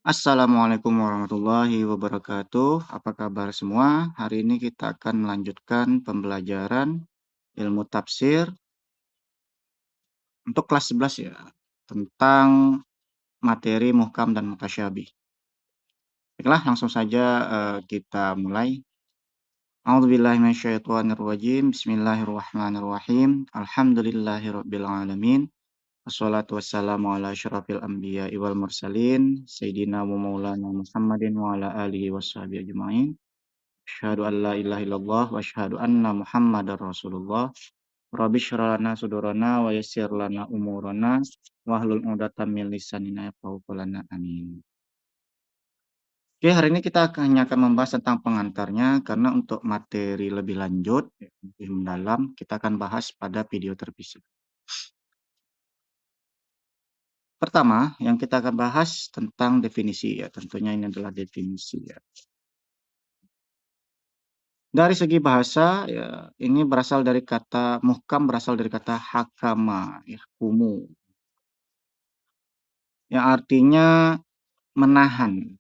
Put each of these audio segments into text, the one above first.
Assalamualaikum warahmatullahi wabarakatuh. Apa kabar semua? Hari ini kita akan melanjutkan pembelajaran ilmu tafsir untuk kelas 11 ya, tentang materi muhkam dan mutasyabih. Baiklah, langsung saja kita mulai. A'udzubillahi minasyaitonirrajim. Bismillahirrahmanirrahim. Alhamdulillahirabbil alamin. Wassalatu wassalamu ala asyrafil anbiya'i wal mursalin sayyidina wa maulana Muhammadin wa ala alihi washabihi ajmain. Asyhadu an la ilaha illallah wa asyhadu anna Muhammadar Rasulullah. Rabbi shrah lana sudurana wa yassir lana umurana wahlul 'uqdatam min lisanina yafqahu qawlana. Amin. Oke, hari ini kita hanya akan membahas tentang pengantarnya karena untuk materi lebih lanjut, lebih mendalam, kita akan bahas pada video terpisah. Pertama, yang kita akan bahas tentang definisi ya, tentunya ini adalah definisi ya. Dari segi bahasa, ya, ini berasal dari kata muhkam, berasal dari kata hakama, ya, hukumu, yang artinya menahan.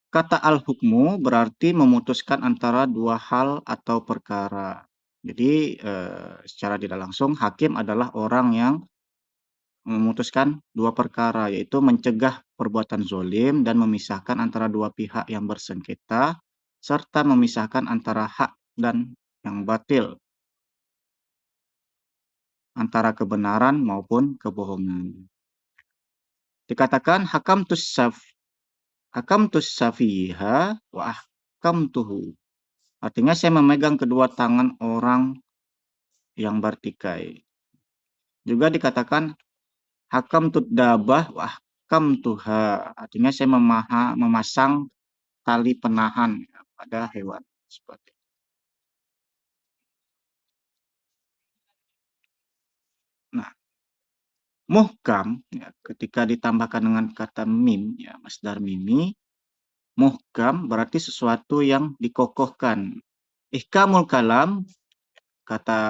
Kata al-hukmu berarti memutuskan antara dua hal atau perkara. Jadi, secara tidak langsung, hakim adalah orang yang memutuskan dua perkara, yaitu mencegah perbuatan zolim dan memisahkan antara dua pihak yang bersengketa, serta memisahkan antara hak dan yang batil, antara kebenaran maupun kebohongan. Dikatakan hakamtus safiha wa ahkamtuhu. Artinya saya memegang kedua tangan orang yang bertikai. Juga dikatakan hakamtud dabah wa ahkamtuha. Artinya saya memasang tali penahan pada hewan. Seperti itu. Nah, muhkam ya, ketika ditambahkan dengan kata mim, ya, masdar mimi, muhkam berarti sesuatu yang dikokohkan. Ihkamul kalam, kata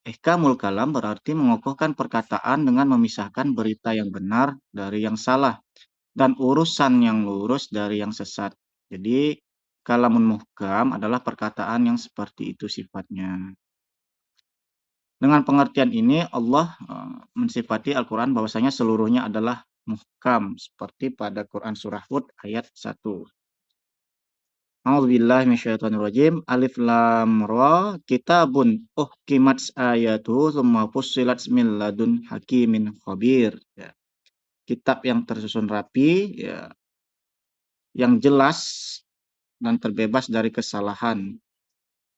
ihkamul kalam berarti mengokohkan perkataan dengan memisahkan berita yang benar dari yang salah dan urusan yang lurus dari yang sesat. Jadi, kalamun muhkam adalah perkataan yang seperti itu sifatnya. Dengan pengertian ini Allah mensifati Al-Quran bahwasanya seluruhnya adalah muhkam seperti pada Quran surah Hud ayat 1. A'udzubillahi minasyaitonirrajim. Alif lam ra kitabun uhkimat ayatuhu tsumma fussilat min ladun hakimin khabir. Ya. Kitab yang tersusun rapi, ya, yang jelas dan terbebas dari kesalahan.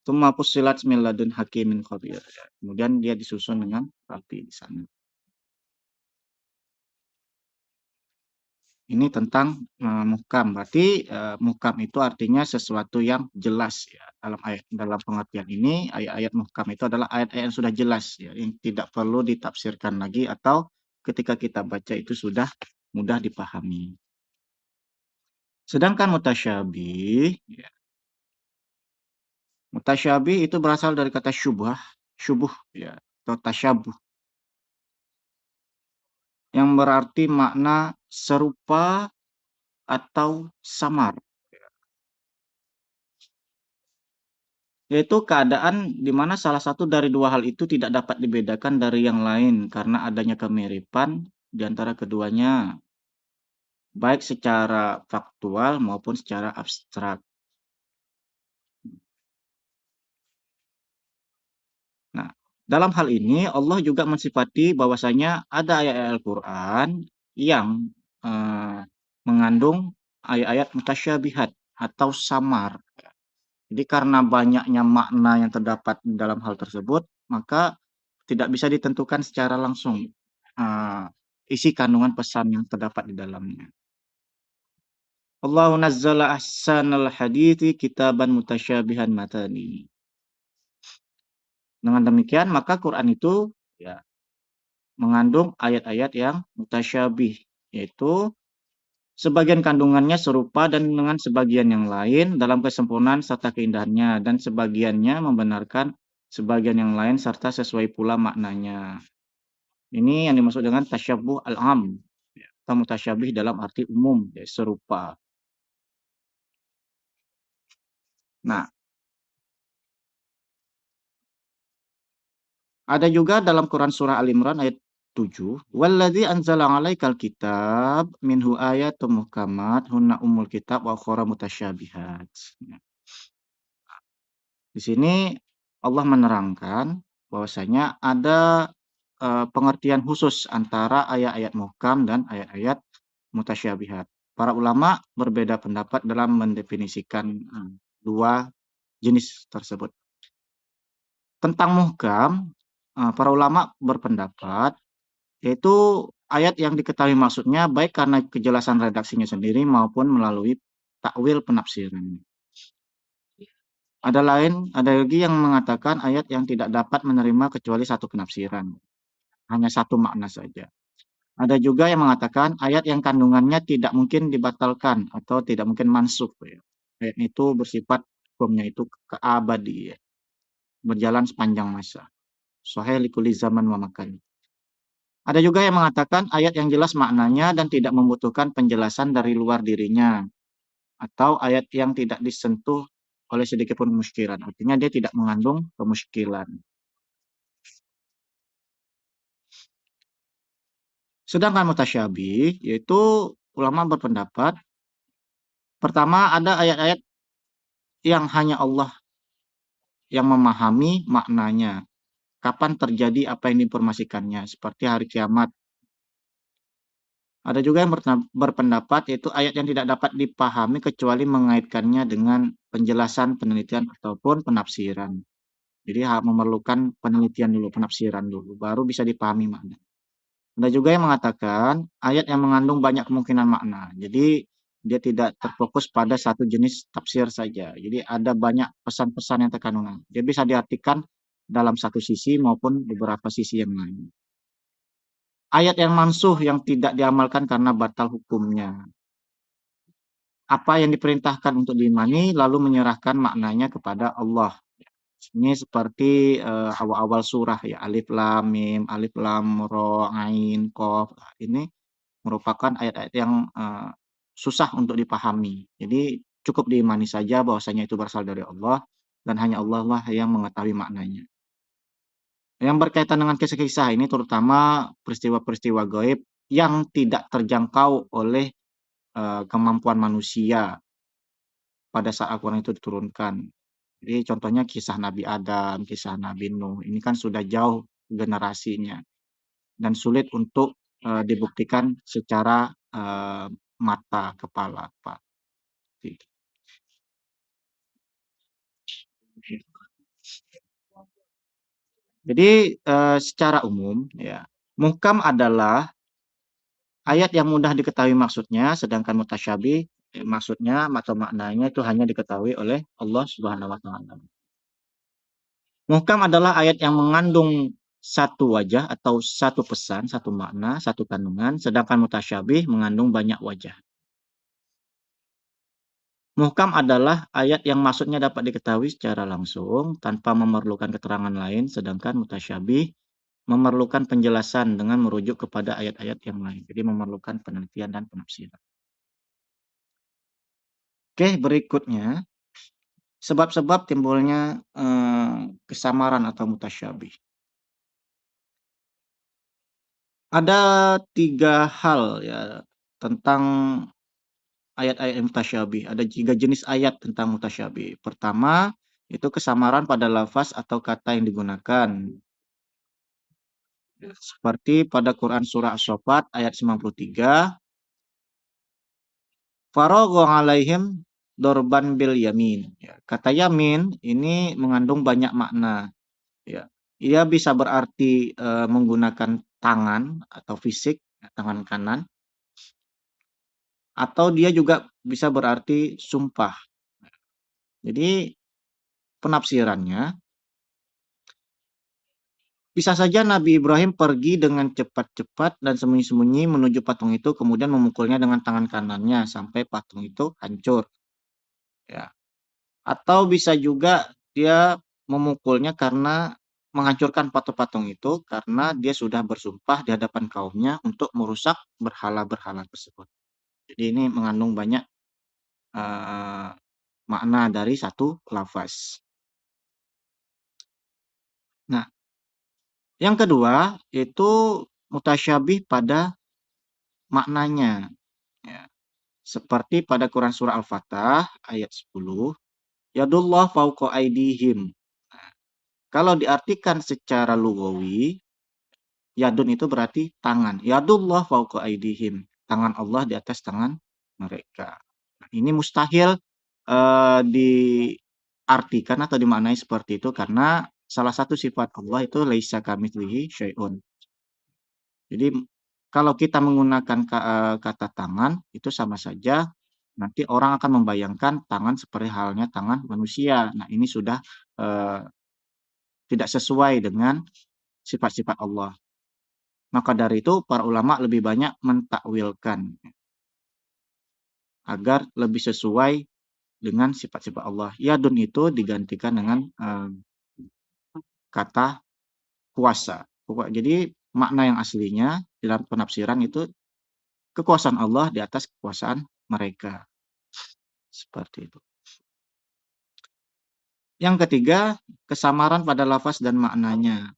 Tsumma fussilat min ladun hakimin khabir. Ya. Kemudian dia disusun dengan rapi di sana. Ini tentang muhkam. Berarti muhkam itu artinya sesuatu yang jelas ya. Dalam pengertian ini ayat-ayat muhkam itu adalah ayat-ayat yang sudah jelas ya, yang tidak perlu ditafsirkan lagi atau ketika kita baca itu sudah mudah dipahami. Sedangkan mutasyabih ya, mutasyabih itu berasal dari kata syubuh ya, atau tasyabuh, yang berarti makna serupa atau samar. Yaitu keadaan di mana salah satu dari dua hal itu tidak dapat dibedakan dari yang lain karena adanya kemiripan di antara keduanya, baik secara faktual maupun secara abstrak. Nah, dalam hal ini Allah juga mensifati bahwasanya ada ayat-ayat Al-Quran yang eh, mengandung ayat-ayat mutasyabihat atau samar. Jadi karena banyaknya makna yang terdapat dalam hal tersebut, maka tidak bisa ditentukan secara langsung uh, isi kandungan pesan yang terdapat di dalamnya. Allahu nazzala ahsanal hadithi kitaban mutasyabihan matani. Dengan demikian maka Quran itu ya mengandung ayat-ayat yang mutasyabih, yaitu sebagian kandungannya serupa dan dengan sebagian yang lain dalam kesempurnaan serta keindahannya, dan sebagiannya membenarkan sebagian yang lain serta sesuai pula maknanya. Ini yang dimaksud dengan tasyabuh al-am, atau mutasyabih dalam arti umum, ya, serupa. Nah, ada juga dalam Quran surah Al-Imran ayat 7, "Walladzi anzala 'alaikal kitab minhu ayatun muhkamat hunna ummul kitab wa ukhra mutasyabihat." Nah, di sini Allah menerangkan bahwasanya ada pengertian khusus antara ayat-ayat muhkam dan ayat-ayat mutasyabihat. Para ulama berbeda pendapat dalam mendefinisikan dua jenis tersebut. Tentang muhkam, para ulama berpendapat yaitu ayat yang diketahui maksudnya baik karena kejelasan redaksinya sendiri maupun melalui takwil penafsiran. Ada lagi yang mengatakan ayat yang tidak dapat menerima kecuali satu penafsiran, hanya satu makna saja. Ada juga yang mengatakan ayat yang kandungannya tidak mungkin dibatalkan atau tidak mungkin mansukh, ya. Ayat itu bersifat hukumnya itu keabadi, ya, berjalan sepanjang masa. Sahih likuli zaman wa makan. Ada juga yang mengatakan ayat yang jelas maknanya dan tidak membutuhkan penjelasan dari luar dirinya, atau ayat yang tidak disentuh oleh sedikit pun kemusykilan. Artinya dia tidak mengandung kemusykilan. Sedangkan mutasyabih, yaitu ulama berpendapat, pertama ada ayat-ayat yang hanya Allah yang memahami maknanya. Kapan terjadi apa yang diinformasikannya, seperti hari kiamat. Ada juga yang berpendapat yaitu ayat yang tidak dapat dipahami kecuali mengaitkannya dengan penjelasan, penelitian, ataupun penafsiran. Jadi memerlukan penelitian dulu, penafsiran dulu, baru bisa dipahami makna. Ada juga yang mengatakan ayat yang mengandung banyak kemungkinan makna. Jadi dia tidak terfokus pada satu jenis tafsir saja. Jadi ada banyak pesan-pesan yang terkandung. Dia bisa diartikan dalam satu sisi maupun beberapa sisi yang lain. Ayat yang mansuh yang tidak diamalkan karena batal hukumnya. Apa yang diperintahkan untuk diimani lalu menyerahkan maknanya kepada Allah. Ini seperti awal-awal surah, ya, alif lam mim, alif lam ro, ain, qaf. Ini merupakan ayat-ayat yang susah untuk dipahami. Jadi cukup diimani saja bahwasanya itu berasal dari Allah dan hanya Allah lah yang mengetahui maknanya. Yang berkaitan dengan kisah-kisah ini terutama peristiwa-peristiwa gaib yang tidak terjangkau oleh kemampuan manusia pada saat Al-Quran itu diturunkan. Jadi contohnya kisah Nabi Adam, kisah Nabi Nuh, ini kan sudah jauh generasinya dan sulit untuk dibuktikan secara mata kepala, Pak. Gitu. Jadi secara umum, ya, muhkam adalah ayat yang mudah diketahui maksudnya, sedangkan mutasyabih maksudnya atau maknanya itu hanya diketahui oleh Allah Subhanahu wa taala. Muhkam adalah ayat yang mengandung satu wajah atau satu pesan, satu makna, satu kandungan, sedangkan mutasyabih mengandung banyak wajah. Muhkam adalah ayat yang maksudnya dapat diketahui secara langsung tanpa memerlukan keterangan lain, sedangkan mutasyabih memerlukan penjelasan dengan merujuk kepada ayat-ayat yang lain. Jadi memerlukan penelitian dan penafsiran. Oke, berikutnya sebab-sebab timbulnya kesamaran atau mutasyabih. Ada 3 hal, ya, tentang ayat-ayat mutasyabih. Ada 3 jenis ayat tentang mutasyabih. Pertama, itu kesamaran pada lafaz atau kata yang digunakan. Seperti pada Quran surah As-Saffat ayat 93, Faragha alaihim dorban bil yamin. Ya, kata yamin ini mengandung banyak makna. Ya. Ia bisa berarti menggunakan tangan atau fisik, tangan kanan, atau dia juga bisa berarti sumpah. Jadi penafsirannya, bisa saja Nabi Ibrahim pergi dengan cepat-cepat dan sembunyi-sembunyi menuju patung itu, kemudian memukulnya dengan tangan kanannya sampai patung itu hancur. Ya. Atau bisa juga dia memukulnya karena menghancurkan patung-patung itu karena dia sudah bersumpah di hadapan kaumnya untuk merusak berhala-berhala tersebut. Jadi ini mengandung banyak uh, makna dari satu lafaz. Nah, yang kedua itu mutasyabih pada maknanya. Ya. Seperti pada Quran Surah Al-Fatah ayat 10, Yadullah fauqa aidihim. Nah, kalau diartikan secara lugawi, yadun itu berarti tangan. Yadullah fauqa aidihim. Tangan Allah di atas tangan mereka. Nah, ini mustahil diartikan atau dimaknai seperti itu karena salah satu sifat Allah itu laisa kamitslihi syai'un. Jadi kalau kita menggunakan kata tangan itu sama saja nanti orang akan membayangkan tangan seperti halnya tangan manusia. Nah, ini sudah eh, tidak sesuai dengan sifat-sifat Allah. Maka dari itu para ulama lebih banyak mentakwilkan agar lebih sesuai dengan sifat-sifat Allah. Yadun itu digantikan dengan kata kuasa. Jadi makna yang aslinya dalam penafsiran itu kekuasaan Allah di atas kekuasaan mereka. Seperti itu. Yang ketiga, kesamaran pada lafaz dan maknanya.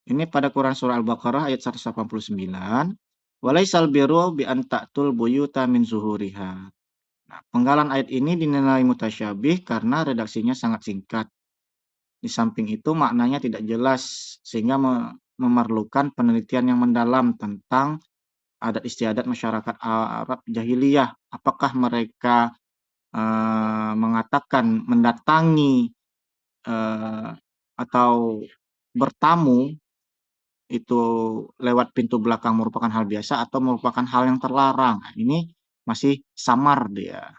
Ini pada Quran Surah Al-Baqarah ayat 189. Walaisal biru bi an ta'tul buyuta min zuhuriha. Nah, penggalan ayat ini dinilai mutasyabih karena redaksinya sangat singkat. Di samping itu maknanya tidak jelas sehingga memerlukan penelitian yang mendalam tentang adat istiadat masyarakat Arab jahiliyah. Apakah mereka mengatakan mendatangi atau bertamu itu lewat pintu belakang merupakan hal biasa atau merupakan hal yang terlarang. Nah, ini masih samar dia.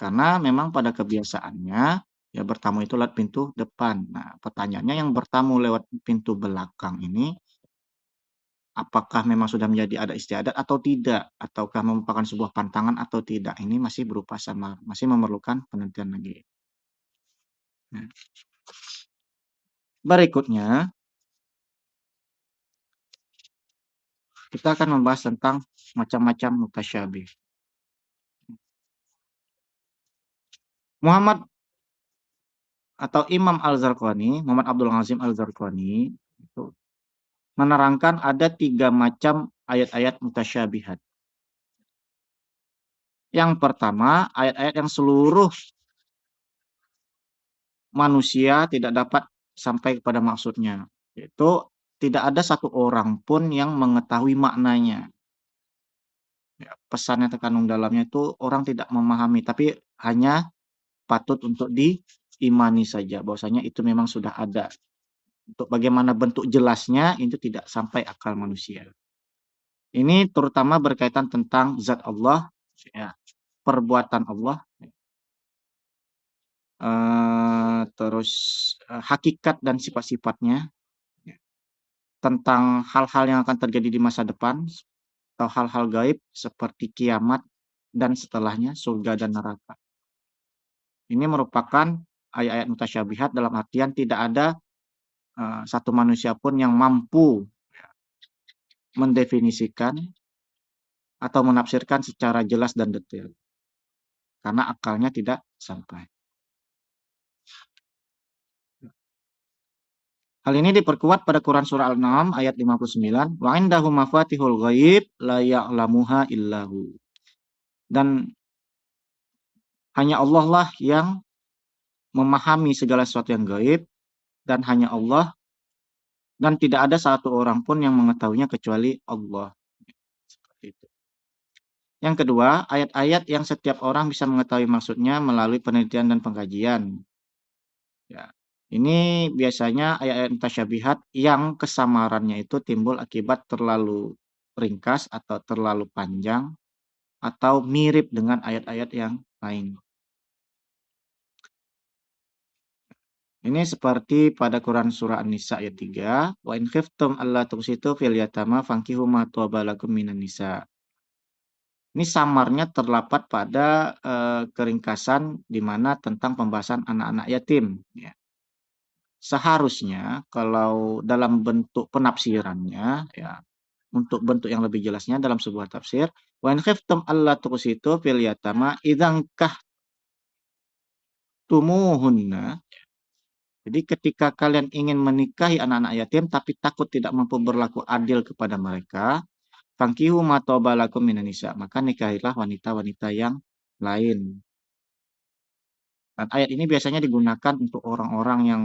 Karena memang pada kebiasaannya ya bertamu itu lewat pintu depan. Nah, pertanyaannya yang bertamu lewat pintu belakang ini apakah memang sudah menjadi adat istiadat atau tidak? Ataukah merupakan sebuah pantangan atau tidak? Ini masih berupa samar, masih memerlukan penelitian lagi. Nah, berikutnya kita akan membahas tentang macam-macam mutasyabih. Muhammad atau Imam Al-Zarqani, Muhammad Abdul Ghazim Al-Zarqani itu menerangkan ada 3 macam ayat-ayat mutasyabihat. Yang pertama, ayat-ayat yang seluruh manusia tidak dapat sampai kepada maksudnya. Yaitu tidak ada satu orang pun yang mengetahui maknanya. Ya, pesan yang terkandung dalamnya itu orang tidak memahami, tapi hanya patut untuk diimani saja. Bahwasanya itu memang sudah ada. Untuk bagaimana bentuk jelasnya itu tidak sampai akal manusia. Ini terutama berkaitan tentang zat Allah, ya, perbuatan Allah, terus hakikat dan sifat-sifatnya, ya, tentang hal-hal yang akan terjadi di masa depan atau hal-hal gaib seperti kiamat dan setelahnya surga dan neraka. Ini merupakan ayat-ayat mutasyabihat dalam artian tidak ada satu manusia pun yang mampu mendefinisikan atau menafsirkan secara jelas dan detail karena akalnya tidak sampai. Hal ini diperkuat pada Quran surah Al-An'am ayat 59, wa indahu mafatihul ghaib la ya'lamuha illahu. Dan hanya Allah lah yang memahami segala sesuatu yang gaib dan hanya Allah dan tidak ada satu orang pun yang mengetahuinya kecuali Allah. Seperti itu. Yang kedua, ayat-ayat yang setiap orang bisa mengetahui maksudnya melalui penelitian dan pengkajian. Ya. Ini biasanya ayat-ayat mutasyabihat yang kesamarannya itu timbul akibat terlalu ringkas atau terlalu panjang atau mirip dengan ayat-ayat yang lain. Ini seperti pada Quran surah An-Nisa ayat 3, wa in khiftum alla tuqsitu fil yatama fankihu ma taba lakum minan nisa. Ini samarnya terdapat pada keringkasan di mana tentang pembahasan anak-anak yatim, ya. seharusnya kalau dalam bentuk penafsirannya, ya, untuk bentuk yang lebih jelasnya dalam sebuah tafsir, wa in khiftum alla tuqsitu fil yatama idzan kahtumuhunna. Jadi ketika kalian ingin menikahi anak-anak yatim tapi takut tidak mampu berlaku adil kepada mereka, fangkihu ma taba lakum minan nisa, maka nikahilah wanita-wanita yang lain. Dan ayat ini biasanya digunakan untuk orang-orang yang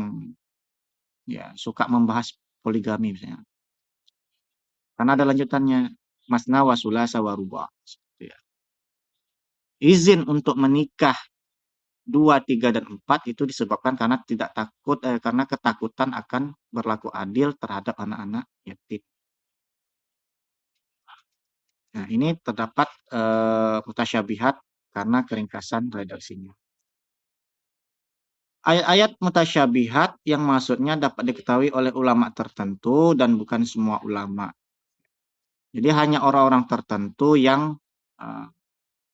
ya suka membahas poligami misalnya. Karena ada lanjutannya, masna wa sulasa wa ruba. Seperti ya. Izin untuk menikah 2, 3, dan 4 itu disebabkan karena karena ketakutan akan berlaku adil terhadap anak-anak yatim. Nah, ini terdapat mutasyabihat karena keringkasan redaksinya. Ayat-ayat mutasyabihat yang maksudnya dapat diketahui oleh ulama tertentu dan bukan semua ulama. Jadi hanya orang-orang tertentu yang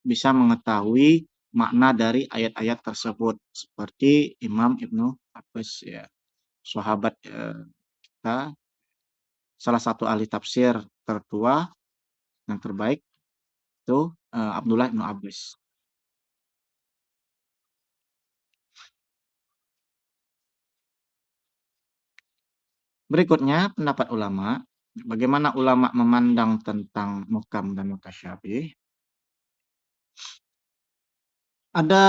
bisa mengetahui makna dari ayat-ayat tersebut, seperti Imam Ibnu Abbas, ya, sahabat kita, salah satu ahli tafsir tertua yang terbaik itu Abdullah Ibnu Abbas. Berikutnya pendapat ulama, bagaimana ulama memandang tentang muhkam dan mutasyabih. Ada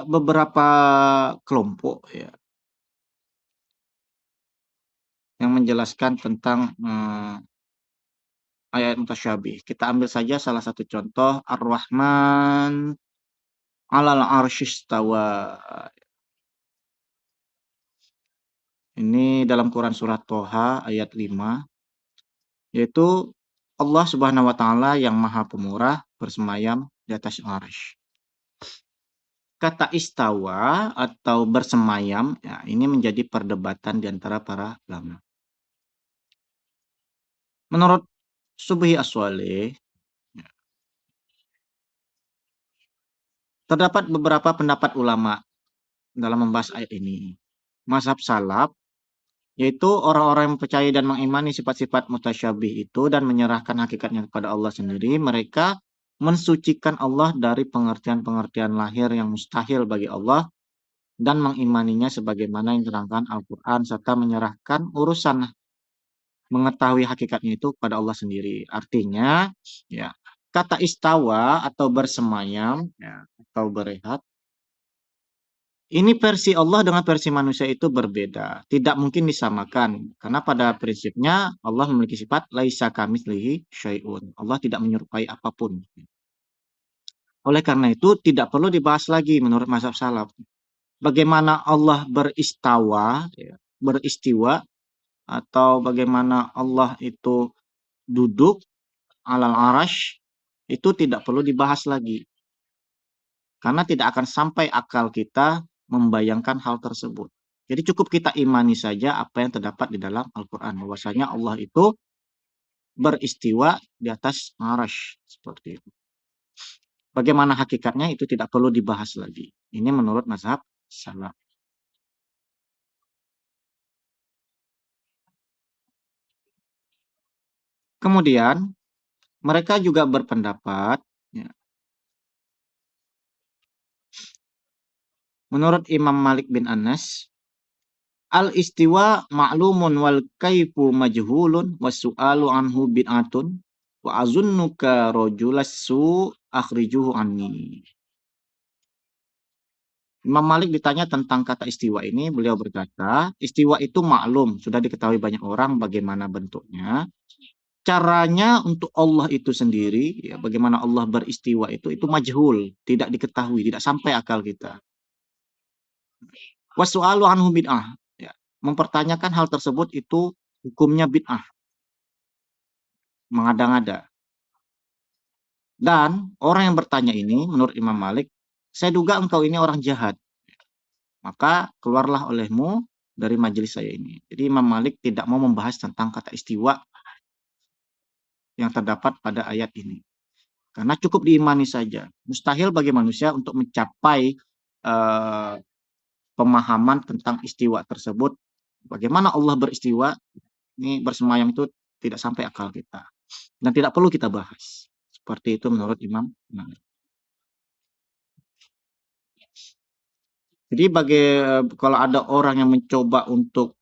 beberapa kelompok ya yang menjelaskan tentang ayat mutasyabih. Kita ambil saja salah satu contoh, Ar-Rahman 'alal 'arsyistawa. Ini dalam Quran surat Toha ayat 5, yaitu Allah Subhanahu wa taala yang Maha Pemurah bersemayam di atas arsy. Kata istawa atau bersemayam, ya, ini menjadi perdebatan di antara para ulama. Menurut Subhi Aswaleh, terdapat beberapa pendapat ulama dalam membahas ayat ini. Mazhab salaf, yaitu orang-orang yang percaya dan mengimani sifat-sifat mutasyabih itu dan menyerahkan hakikatnya kepada Allah sendiri, mereka mensucikan Allah dari pengertian-pengertian lahir yang mustahil bagi Allah dan mengimaninya sebagaimana yang diterangkan Al-Quran, serta menyerahkan urusan mengetahui hakikatnya itu pada Allah sendiri. Artinya, ya, kata istawa atau bersemayam, ya, atau berehat, ini versi Allah dengan versi manusia itu berbeda. Tidak mungkin disamakan. Karena pada prinsipnya Allah memiliki sifat laisa kamitslihi syai'un. Allah tidak menyerupai apapun. Oleh karena itu tidak perlu dibahas lagi menurut mazhab salaf. Bagaimana Allah beristawa, ya, beristiwa, atau bagaimana Allah itu duduk alal arash, itu tidak perlu dibahas lagi. Karena tidak akan sampai akal kita membayangkan hal tersebut. Jadi cukup kita imani saja apa yang terdapat di dalam Al-Quran. Bahwasanya Allah itu beristiwa di atas arash. Seperti itu. Bagaimana hakikatnya itu tidak perlu dibahas lagi. Ini menurut mazhab salaf. Kemudian mereka juga berpendapat, ya, menurut Imam Malik bin Anas, al-istiwa ma'lumun wal kaifu majhulun wasu'alu anhu bid'atun wa azunnuka rajulas su akhrijuhu anni. Imam Malik ditanya tentang kata istiwa ini, beliau berkata, istiwa itu maklum, sudah diketahui banyak orang bagaimana bentuknya. Caranya untuk Allah itu sendiri, ya, bagaimana Allah beristiwa itu majhul, tidak diketahui, tidak sampai akal kita. Wasu'alu anhu bid'ah. Ya. Mempertanyakan hal tersebut itu hukumnya bid'ah. Mengada-ngada. Dan orang yang bertanya ini, menurut Imam Malik, saya duga engkau ini orang jahat. Maka keluarlah olehmu dari majelis saya ini. Jadi Imam Malik tidak mau membahas tentang kata istiwa yang terdapat pada ayat ini. Karena cukup diimani saja. Mustahil bagi manusia untuk mencapai pemahaman tentang istiwa tersebut Bagaimana Allah beristiwa, ini bersemayam itu tidak sampai akal kita. Dan tidak perlu kita bahas. Seperti itu menurut Imam Malik. Jadi kalau ada orang yang mencoba untuk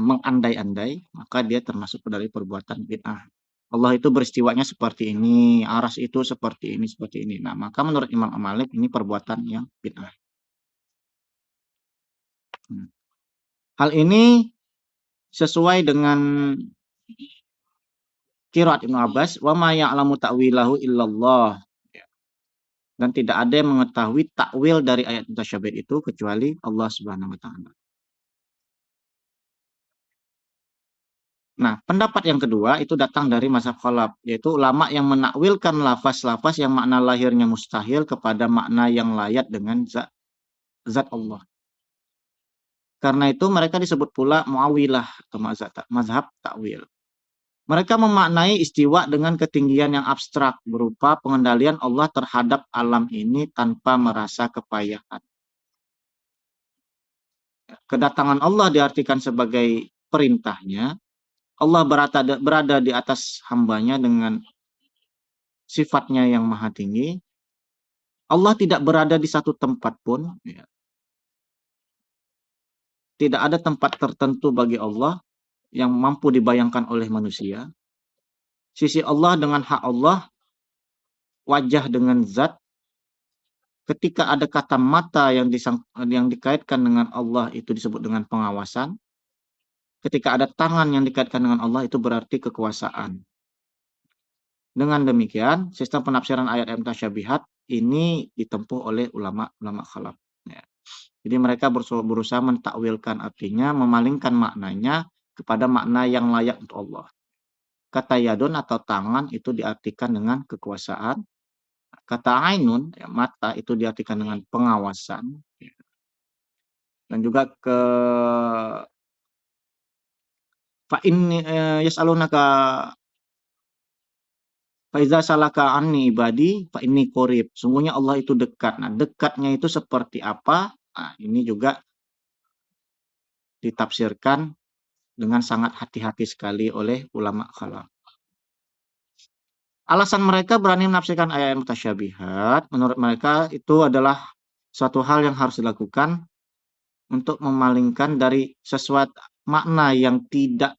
mengandai-andai, maka dia termasuk dari perbuatan bid'ah. Allah itu beristiwanya seperti ini, aras itu seperti ini, seperti ini. Nah, maka menurut Imam Malik ini perbuatan yang bid'ah. Hal ini sesuai dengan qiraat Ibnu Abbas, wa ma ya'lamu ta'wilahu illallah. Dan tidak ada yang mengetahui takwil dari ayat mutasyabih itu kecuali Allah Subhanahu wa taala. Nah, pendapat yang kedua itu datang dari mazhab khalaf, yaitu ulama yang menakwilkan lafaz-lafaz yang makna lahirnya mustahil kepada makna yang layak dengan zat Allah. Karena itu mereka disebut pula muawilah atau mazhab takwil. Mereka memaknai istiwa dengan ketinggian yang abstrak berupa pengendalian Allah terhadap alam ini tanpa merasa kepayahan. Kedatangan Allah diartikan sebagai perintahnya. Allah berada di atas hambanya dengan sifatnya yang maha tinggi. Allah tidak berada di satu tempat pun. Ya. Tidak ada tempat tertentu bagi Allah yang mampu dibayangkan oleh manusia. Sisi Allah dengan hak Allah, wajah dengan zat. Ketika ada kata mata yang dikaitkan dengan Allah itu disebut dengan pengawasan. Ketika ada tangan yang dikaitkan dengan Allah itu berarti kekuasaan. Dengan demikian, sistem penafsiran ayat mutasyabihat ini ditempuh oleh ulama khalaf. Ya. Jadi mereka berusaha mentakwilkan artinya, memalingkan maknanya kepada makna yang layak untuk Allah. Kata yadun atau tangan itu diartikan dengan kekuasaan. Kata ainun, ya, mata itu diartikan dengan pengawasan. Ya. Dan juga fa inni yas'alunaka Faiza salaka anni ibadi fa inni qorib. Sungguhnya Allah itu dekat. Nah, dekatnya itu seperti apa? Nah, ini juga ditafsirkan dengan sangat hati-hati sekali oleh ulama khalaf. Alasan mereka berani menafsirkan ayat mutasyabihat, menurut mereka itu adalah suatu hal yang harus dilakukan untuk memalingkan dari sesuatu makna yang tidak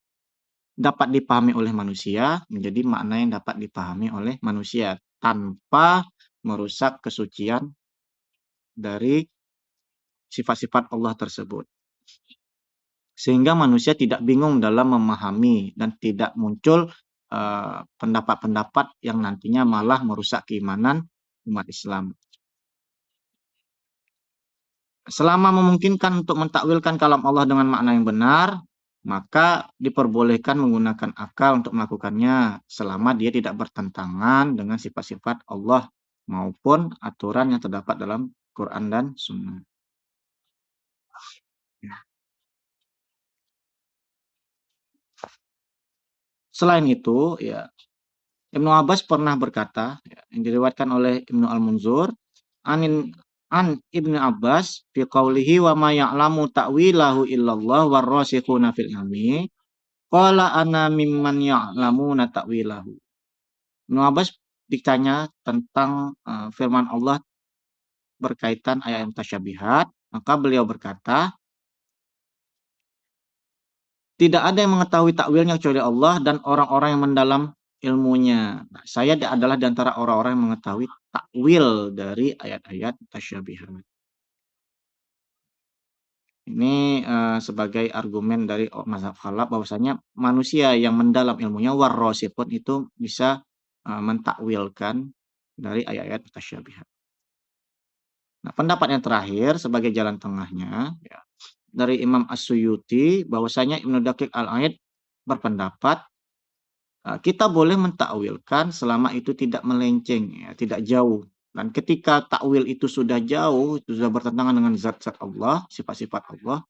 dapat dipahami oleh manusia menjadi makna yang dapat dipahami oleh manusia tanpa merusak kesucian dari sifat-sifat Allah tersebut. Sehingga manusia tidak bingung dalam memahami dan tidak muncul pendapat-pendapat yang nantinya malah merusak keimanan umat Islam. Selama memungkinkan untuk mentakwilkan kalam Allah dengan makna yang benar, maka diperbolehkan menggunakan akal untuk melakukannya selama dia tidak bertentangan dengan sifat-sifat Allah maupun aturan yang terdapat dalam Quran dan Sunnah. Selain itu, ya, Ibnu Abbas pernah berkata, ya, yang diriwayatkan oleh Ibnu Al-Munzur, an Ibnu Abbas fi qaulihi wa ma ya'lamu ta'wilahu illallah warrasikhuna fil ilmi qala ana mimman ya'lamuna ta'wilahu. Ibnu Abbas ditanya tentang firman Allah berkaitan ayat yang tasyabihat, maka beliau berkata, tidak ada yang mengetahui takwilnya kecuali Allah dan orang-orang yang mendalam ilmunya. Nah, saya adalah di antara orang-orang yang mengetahui takwil dari ayat-ayat tasyabihat. Ini sebagai argumen dari mazhab khalaf bahwasanya manusia yang mendalam ilmunya warrasifun itu bisa mentakwilkan dari ayat-ayat tasyabihat. Nah, pendapat yang terakhir sebagai jalan tengahnya ya, dari Imam As-Suyuti bahwasanya Ibnu Daqiq Al-Aid berpendapat kita boleh mentakwilkan selama itu tidak melenceng, ya, tidak jauh. Dan ketika takwil itu sudah jauh, itu sudah bertentangan dengan zat-zat Allah, sifat-sifat Allah,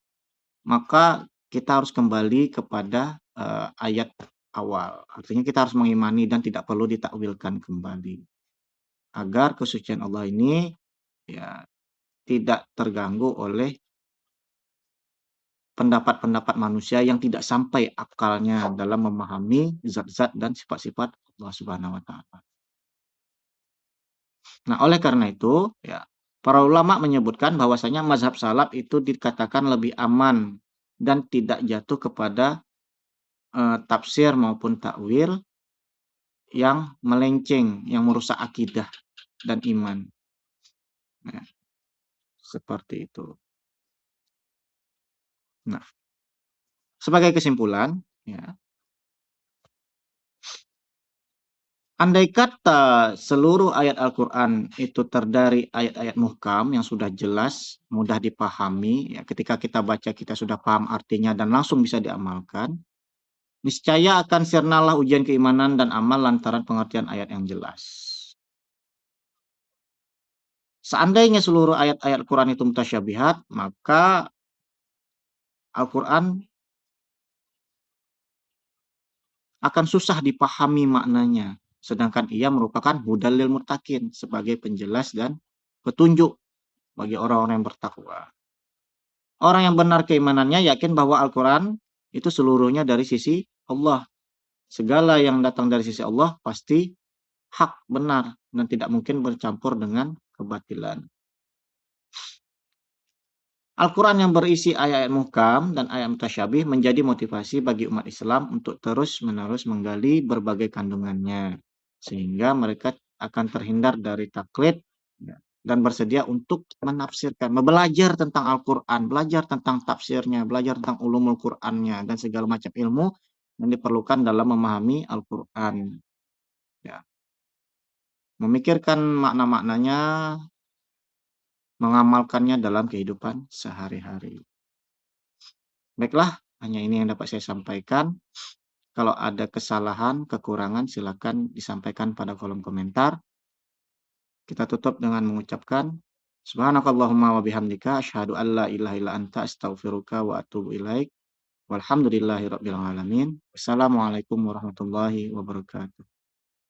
maka kita harus kembali kepada ayat awal. Artinya kita harus mengimani dan tidak perlu ditakwilkan kembali. Agar kesucian Allah ini ya tidak terganggu oleh pendapat-pendapat manusia yang tidak sampai akalnya dalam memahami zat-zat dan sifat-sifat Allah Subhanahu wa taala. Nah, oleh karena itu, ya, para ulama menyebutkan bahwasanya mazhab salaf itu dikatakan lebih aman dan tidak jatuh kepada tafsir maupun takwil yang melenceng, yang merusak akidah dan iman. Nah, seperti itu. Nah, sebagai kesimpulan, ya, andai kata seluruh ayat Al-Quran itu terdari ayat-ayat muhkam yang sudah jelas, mudah dipahami, ya, ketika kita baca kita sudah paham artinya dan langsung bisa diamalkan, niscaya akan sirnalah ujian keimanan dan amal lantaran pengertian ayat yang jelas. Seandainya seluruh ayat-ayat Al-Quran itu mutasyabihat, maka Al-Quran akan susah dipahami maknanya. Sedangkan ia merupakan hudal lil muttaqin, sebagai penjelas dan petunjuk bagi orang-orang yang bertakwa. Orang yang benar keimanannya yakin bahwa Al-Quran itu seluruhnya dari sisi Allah. Segala yang datang dari sisi Allah pasti hak, benar, dan tidak mungkin bercampur dengan kebatilan. Al-Quran yang berisi ayat-ayat muhkam dan ayat mutasyabih menjadi motivasi bagi umat Islam untuk terus-menerus menggali berbagai kandungannya, sehingga mereka akan terhindar dari taklid, ya, dan bersedia untuk menafsirkan, belajar tentang Al-Quran, belajar tentang tafsirnya, belajar tentang ulumul Qurannya, dan segala macam ilmu yang diperlukan dalam memahami Al-Quran. Ya. Memikirkan makna-maknanya, mengamalkannya dalam kehidupan sehari-hari. Baiklah, hanya ini yang dapat saya sampaikan. Kalau ada kesalahan, kekurangan, silakan disampaikan pada kolom komentar. Kita tutup dengan mengucapkan Subhanakallahumma wa bihamdika asyhadu an la ilaha illa anta astaghfiruka wa atubu ilaik. Walhamdulillahirabbil alamin. Wassalamualaikum warahmatullahi wabarakatuh.